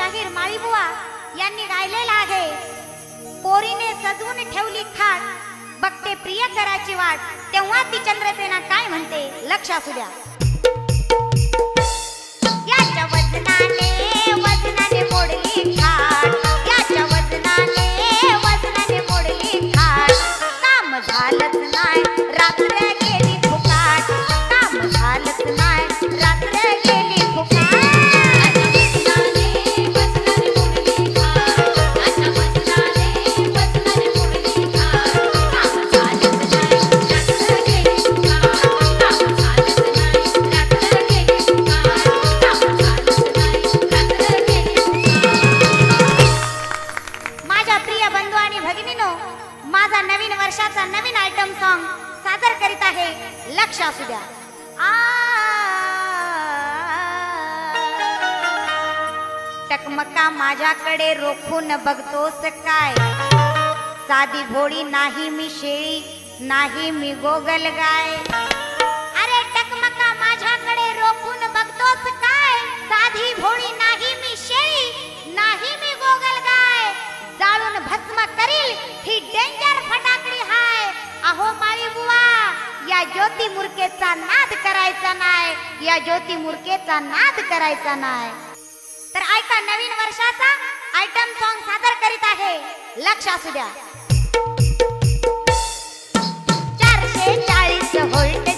शाहीर माळीबुवा यांनी गायलेला आहे। पोरीने सजवून ठेवली खाट, बघते प्रियकराची वाट, तेव्हा ती चंद्रसेना काय म्हणते लक्ष असू द्या। याच्या वजनाने वजनाने मोडली खाट, याच्या वजनाने मोडली खाट, काम झालंच नाही रात्र गेली फुकाट, काम झालंच नाही रात्र गेली फुकाट। माझा नवीन वर्षाचा नवीन आयटम सॉन्ग सादर करीत आहे लक्ष असू द्या। टकमका माझ्याकडे रोखून बघतोस काय, साधी भोळी नाही मी शेळी, नाही मी गोगल गाय। अरे टकमका माझ्याकडे रोखून बघतोस काय, साधी भोळी नाही मी शेळी, नाही मी गोगल गाय, जाळून भस्म करील ही डेंजर फटाकडी हाय। अहो माळीबुवा या ज्योती मुर्केचा नाद करायचा नाही, या ज्योती मुर्केचा नाद करायचा नाही। तर ऐका नवीन वर्षाचा आयटम सॉन्ग सादर करीत आहे लक्ष असू द्या। 440 व्होल्ट